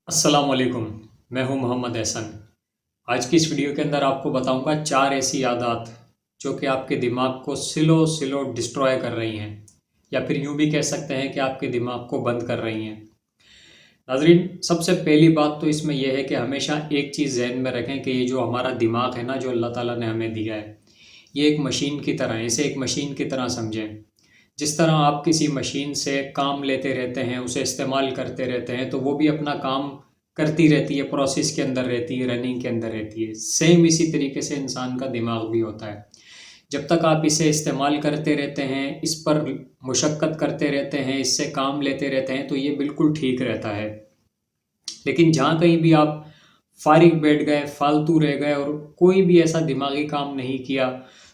अस्सलाम वालेकुम। मैं हूं मोहम्मद एहसन। आज की इस वीडियो के अंदर आपको बताऊंगा 4 ऐसी आदत जो कि आपके दिमाग को सिलो सिलो डिस्ट्रॉय कर रही हैं, या फिर यूं भी कह सकते हैं कि आपके दिमाग को बंद कर रही हैं। नाज़रीन, सबसे पहली बात तो इसमें यह है कि हमेशा एक चीज़ ज़हन में रखें कि ये जो हमारा दिमाग है ना, जो अल्लाह ताला ने हमें दिया है, ये एक मशीन की तरह है। इसे एक मशीन की तरह समझें। जिस तरह आप किसी मशीन से काम लेते रहते हैं, उसे इस्तेमाल करते रहते हैं, तो वो भी अपना काम करती रहती है, प्रोसेस के अंदर रहती है, रनिंग के अंदर रहती है। सेम इसी तरीके से इंसान का दिमाग भी होता है। जब तक आप इसे इस्तेमाल करते रहते हैं, इस पर मुशक्क़त करते रहते हैं, इससे काम लेते रहते हैं, तो ये बिल्कुल ठीक रहता है। लेकिन जहाँ कहीं भी आप फारिग बैठ गए, फालतू रह गए और कोई भी ऐसा दिमागी काम नहीं किया,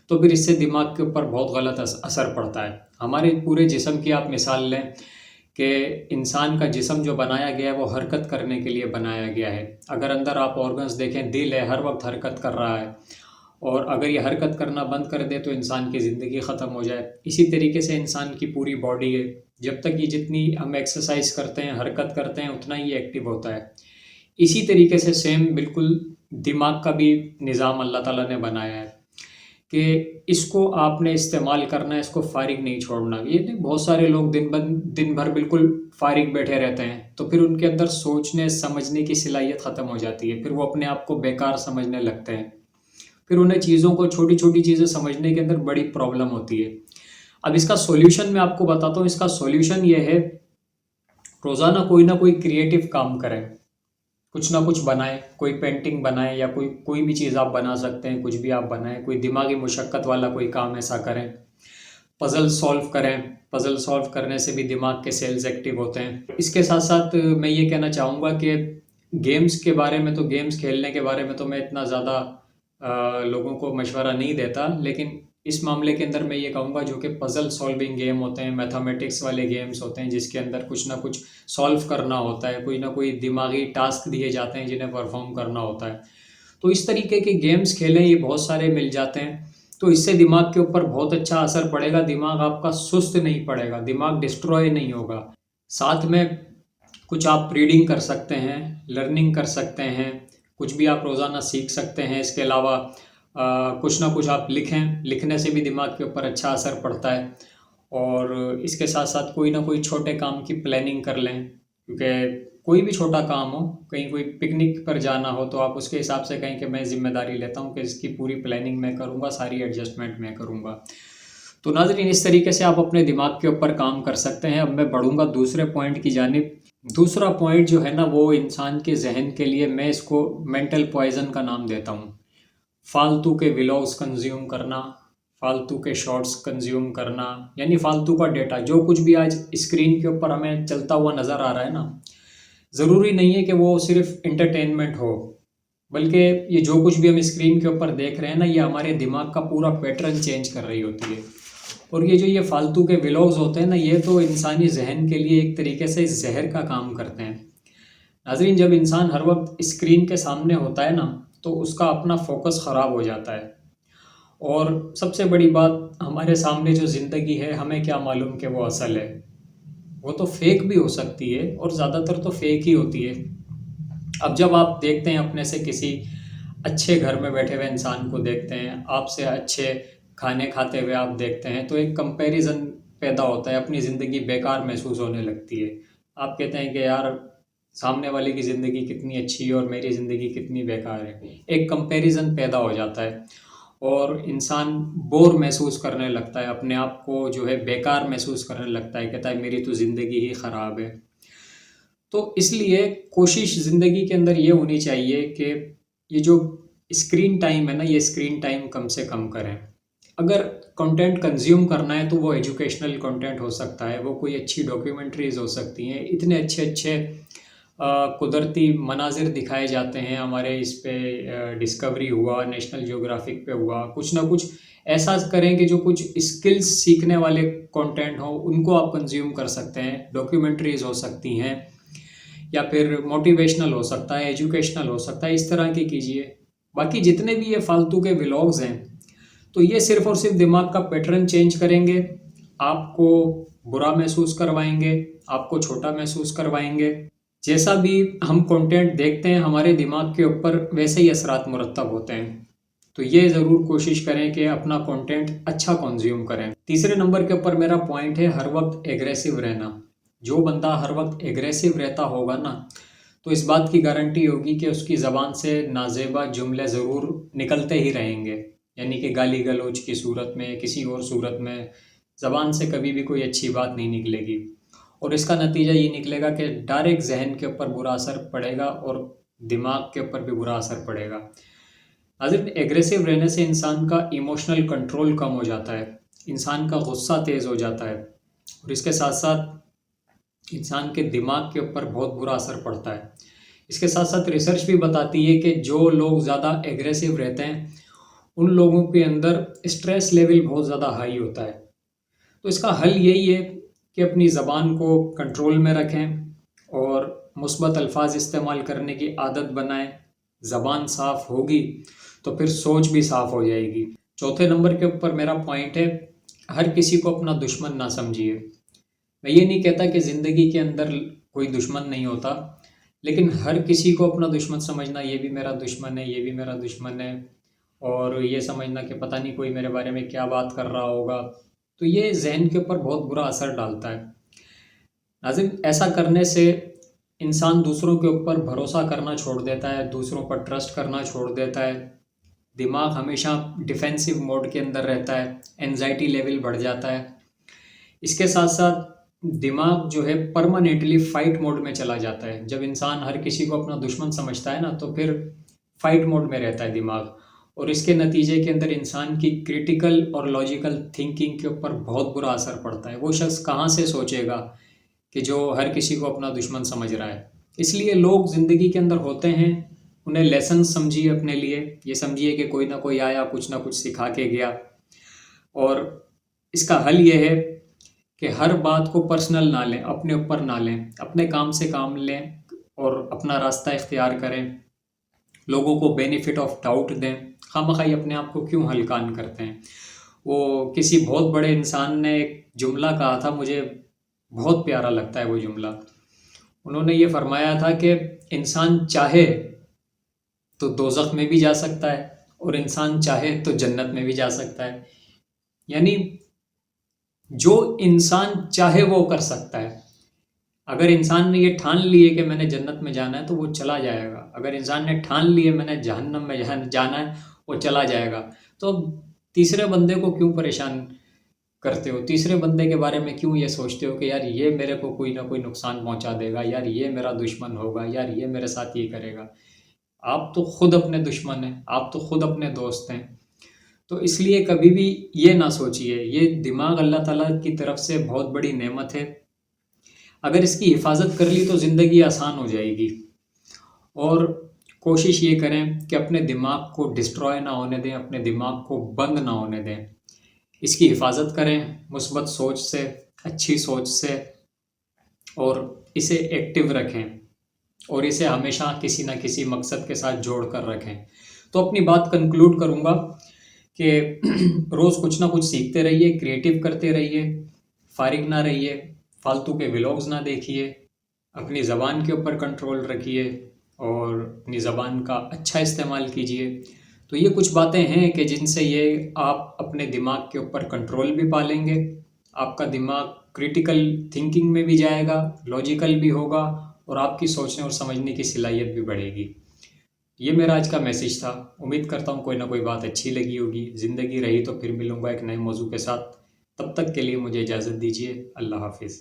तो फिर इससे दिमाग के ऊपर बहुत गलत असर पड़ता है। हमारे पूरे जिस्म की आप मिसाल लें कि इंसान का जिस्म जो बनाया गया है वो हरकत करने के लिए बनाया गया है। अगर अंदर आप ऑर्गन्स देखें, दिल है, हर वक्त हरकत कर रहा है, और अगर ये हरकत करना बंद कर दे तो इंसान की ज़िंदगी ख़त्म हो जाए। इसी तरीके से इंसान की पूरी बॉडी है, जब तक ये जितनी हम एक्सरसाइज करते हैं, हरकत करते हैं, उतना ही एक्टिव होता है। इसी तरीके से सेम बिल्कुल दिमाग का भी निज़ाम अल्लाह ताला ने बनाया है कि इसको आपने इस्तेमाल करना है, इसको फ़ारिग नहीं छोड़ना। ये नहीं, बहुत सारे लोग दिन भर बिल्कुल फ़ारिग बैठे रहते हैं, तो फिर उनके अंदर सोचने समझने की सलाहियत ख़त्म हो जाती है। फिर वो अपने आप को बेकार समझने लगते हैं। फिर उन्हें चीज़ों को, छोटी छोटी चीज़ें समझने के अंदर बड़ी प्रॉब्लम होती है। अब इसका सॉल्यूशन मैं आपको बताता हूँ। इसका सॉल्यूशन ये है, रोज़ाना कोई ना कोई क्रिएटिव काम करें, कुछ ना कुछ बनाएं। कोई पेंटिंग बनाएं या कोई कोई भी चीज़ आप बना सकते हैं, कुछ भी आप बनाएं। कोई दिमागी मुशक्क़त वाला कोई काम ऐसा करें। पज़ल सॉल्व करें। पज़ल सॉल्व करने से भी दिमाग के सेल्स एक्टिव होते हैं। इसके साथ साथ मैं ये कहना चाहूँगा कि गेम्स के बारे में, तो गेम्स खेलने के बारे में तो मैं इतना ज़्यादा लोगों को मशवरा नहीं देता, लेकिन इस मामले के अंदर मैं ये कहूँगा जो कि पज़ल सॉल्विंग गेम होते हैं, मैथमेटिक्स वाले गेम्स होते हैं, जिसके अंदर कुछ ना कुछ सॉल्व करना होता है, कोई ना कोई दिमागी टास्क दिए जाते हैं जिन्हें परफॉर्म करना होता है। तो इस तरीके के गेम्स खेलें, ये बहुत सारे मिल जाते हैं। तो इससे दिमाग के ऊपर बहुत अच्छा असर पड़ेगा। दिमाग आपका सुस्त नहीं पड़ेगा, दिमाग डिस्ट्रॉय नहीं होगा। साथ में कुछ आप रीडिंग कर सकते हैं, लर्निंग कर सकते हैं, कुछ भी आप रोज़ाना सीख सकते हैं। इसके अलावा कुछ ना कुछ आप लिखें, लिखने से भी दिमाग के ऊपर अच्छा असर पड़ता है। और इसके साथ साथ कोई ना कोई छोटे काम की प्लानिंग कर लें, क्योंकि कोई भी छोटा काम हो, कहीं कोई पिकनिक पर जाना हो, तो आप उसके हिसाब से कहें कि मैं ज़िम्मेदारी लेता हूँ कि इसकी पूरी प्लानिंग मैं करूँगा, सारी एडजस्टमेंट मैं करूँगा। तो नाज़रीन, इस तरीके से आप अपने दिमाग के ऊपर काम कर सकते हैं। अब मैं बढ़ूँगा दूसरे पॉइंट की जानिब। दूसरा पॉइंट जो है ना, वो इंसान के ज़हन के लिए मैं इसको मेंटल पॉइज़न का नाम देता हूँ। फालतू के व्लॉग्स कंज्यूम करना, फालतू के शॉर्ट्स कंज्यूम करना, यानी फालतू का डेटा। जो कुछ भी आज स्क्रीन के ऊपर हमें चलता हुआ नज़र आ रहा है ना, ज़रूरी नहीं है कि वो सिर्फ एंटरटेनमेंट हो, बल्कि ये जो कुछ भी हम स्क्रीन के ऊपर देख रहे हैं ना, ये हमारे दिमाग का पूरा पैटर्न चेंज कर रही होती है। और ये जो ये फालतू के व्लॉग्स होते हैं ना, ये तो इंसानी जहन के लिए एक तरीके से जहर का काम करते हैं। नाज़रीन, जब इंसान हर वक्त स्क्रीन के सामने होता है ना, तो उसका अपना फोकस ख़राब हो जाता है। और सबसे बड़ी बात, हमारे सामने जो ज़िंदगी है, हमें क्या मालूम कि वो असल है। वो तो फेक भी हो सकती है, और ज़्यादातर तो फेक ही होती है। अब जब आप देखते हैं अपने से किसी अच्छे घर में बैठे हुए इंसान को देखते हैं, आपसे अच्छे खाने खाते हुए आप देखते हैं, तो एक कंपैरिजन पैदा होता है, अपनी ज़िंदगी बेकार महसूस होने लगती है। आप कहते हैं कि यार, सामने वाले की ज़िंदगी कितनी अच्छी है और मेरी ज़िंदगी कितनी बेकार है। एक कंपैरिजन पैदा हो जाता है और इंसान बोर महसूस करने लगता है, अपने आप को जो है बेकार महसूस करने लगता है, कहता है मेरी तो ज़िंदगी ही ख़राब है। तो इसलिए कोशिश ज़िंदगी के अंदर ये होनी चाहिए कि ये जो स्क्रीन टाइम है ना, ये स्क्रीन टाइम कम से कम करें। अगर कंटेंट कंज्यूम करना है तो वो एजुकेशनल कंटेंट हो सकता है, वो कोई अच्छी डॉक्यूमेंट्रीज़ हो सकती हैं। इतने अच्छे अच्छे कुदरती मनाजिर दिखाए जाते हैं हमारे इस पे, डिस्कवरी हुआ, नेशनल ज्योग्राफिक पे हुआ। कुछ ना कुछ ऐसा करें कि जो कुछ स्किल्स सीखने वाले कंटेंट हो, उनको आप कंज्यूम कर सकते हैं। डॉक्यूमेंट्रीज़ हो सकती हैं, या फिर मोटिवेशनल हो सकता है, एजुकेशनल हो सकता है, इस तरह की कीजिए। बाकी जितने भी ये फालतू के व्लॉग्स हैं, तो ये सिर्फ़ और सिर्फ दिमाग का पैटर्न चेंज करेंगे, आपको बुरा महसूस करवाएंगे, आपको छोटा महसूस करवाएंगे। जैसा भी हम कंटेंट देखते हैं हमारे दिमाग के ऊपर वैसे ही असरात मुरतब होते हैं। तो ये ज़रूर कोशिश करें कि अपना कंटेंट अच्छा कंज्यूम करें। तीसरे नंबर के ऊपर मेरा पॉइंट है हर वक्त एग्रेसिव रहना। जो बंदा हर वक्त एग्रेसिव रहता होगा ना, तो इस बात की गारंटी होगी कि उसकी ज़बान से नाजेबा जुमले ज़रूर निकलते ही रहेंगे। यानी कि गाली गलौज की सूरत में, किसी और सूरत में ज़बान से कभी भी कोई अच्छी बात नहीं निकलेगी। और इसका नतीजा ये निकलेगा कि डायरेक्ट जहन के ऊपर बुरा असर पड़ेगा और दिमाग के ऊपर भी बुरा असर पड़ेगा। नाज़रीन, एग्रेसिव रहने से इंसान का इमोशनल कंट्रोल कम हो जाता है, इंसान का गुस्सा तेज़ हो जाता है और इसके साथ साथ इंसान के दिमाग के ऊपर बहुत बुरा असर पड़ता है। इसके साथ साथ रिसर्च भी बताती है कि जो लोग ज़्यादा एग्रेसिव रहते हैं उन लोगों के अंदर स्ट्रेस लेवल बहुत ज़्यादा हाई होता है। तो इसका हल यही है कि अपनी ज़बान को कंट्रोल में रखें और मुस्बत अल्फाज इस्तेमाल करने की आदत बनाएं। ज़बान साफ़ होगी तो फिर सोच भी साफ़ हो जाएगी। चौथे नंबर के ऊपर मेरा पॉइंट है हर किसी को अपना दुश्मन ना समझिए। मैं ये नहीं कहता कि ज़िंदगी के अंदर कोई दुश्मन नहीं होता, लेकिन हर किसी को अपना दुश्मन समझना, ये भी मेरा दुश्मन है, ये भी मेरा दुश्मन है, और ये समझना कि पता नहीं कोई मेरे बारे में क्या बात कर रहा होगा, तो ये ज़हन के ऊपर बहुत बुरा असर डालता है। नाज़रीन, ऐसा करने से इंसान दूसरों के ऊपर भरोसा करना छोड़ देता है, दूसरों पर ट्रस्ट करना छोड़ देता है, दिमाग हमेशा डिफेंसिव मोड के अंदर रहता है, एंजाइटी लेवल बढ़ जाता है। इसके साथ साथ दिमाग जो है परमानेंटली फ़ाइट मोड में चला जाता है। जब इंसान हर किसी को अपना दुश्मन समझता है ना, तो फिर फ़ाइट मोड में रहता है दिमाग, और इसके नतीजे के अंदर इंसान की क्रिटिकल और लॉजिकल थिंकिंग के ऊपर बहुत बुरा असर पड़ता है। वो शख्स कहाँ से सोचेगा कि जो हर किसी को अपना दुश्मन समझ रहा है। इसलिए लोग ज़िंदगी के अंदर होते हैं, उन्हें लेसन समझिए अपने लिए, ये समझिए कि कोई ना कोई आया, कुछ ना कुछ सिखा के गया। और इसका हल ये है कि हर बात को पर्सनल ना लें, अपने ऊपर ना लें, अपने काम से काम लें और अपना रास्ता इख्तियार करें। लोगों को बेनिफिट ऑफ डाउट दें, खामखाई अपने आप को क्यों हल्कान करते हैं। वो किसी बहुत बड़े इंसान ने एक जुमला कहा था, मुझे बहुत प्यारा लगता है वो जुमला। उन्होंने ये फरमाया था कि इंसान चाहे तो दोज़ख में भी जा सकता है और इंसान चाहे तो जन्नत में भी जा सकता है। यानी जो इंसान चाहे वो कर सकता है। अगर इंसान ने ये ठान लिए कि मैंने जन्नत में जाना है तो वो चला जाएगा। अगर इंसान ने ठान लिए मैंने जहन्नम में जाना है, वो चला जाएगा। तो तीसरे बंदे को क्यों परेशान करते हो? तीसरे बंदे के बारे में क्यों ये सोचते हो कि यार ये मेरे को कोई ना कोई नुकसान पहुंचा देगा, यार ये मेरा दुश्मन होगा, यार ये मेरे साथ ये करेगा। आप तो खुद अपने दुश्मन हैं, आप तो खुद अपने दोस्त हैं। तो इसलिए कभी भी ये ना सोचिए। ये दिमाग अल्लाह ताला की तरफ से बहुत बड़ी नेमत है, अगर इसकी हिफाजत कर ली तो ज़िंदगी आसान हो जाएगी। और कोशिश ये करें कि अपने दिमाग को डिस्ट्रॉय ना होने दें, अपने दिमाग को बंद ना होने दें। इसकी हिफाजत करें मुस्बत सोच से, अच्छी सोच से, और इसे एक्टिव रखें और इसे हमेशा किसी ना किसी मकसद के साथ जोड़ कर रखें। तो अपनी बात कंक्लूड करूँगा कि रोज़ कुछ ना कुछ सीखते रहिए, क्रिएटिव करते रहिए, फारिग ना रहिए, फालतू के व्लॉग्स ना देखिए, अपनी ज़बान के ऊपर कंट्रोल रखिए और अपनी ज़बान का अच्छा इस्तेमाल कीजिए। तो ये कुछ बातें हैं कि जिनसे ये आप अपने दिमाग के ऊपर कंट्रोल भी पा लेंगे, आपका दिमाग क्रिटिकल थिंकिंग में भी जाएगा, लॉजिकल भी होगा, और आपकी सोचने और समझने की सलाहियत भी बढ़ेगी। ये मेरा आज का मैसेज था। उम्मीद करता हूँ कोई ना कोई बात अच्छी लगी होगी। ज़िंदगी रही तो फिर मिलूँगा एक नए मौजू के साथ। तब तक के लिए मुझे इजाज़त दीजिए। अल्लाह हाफिज़।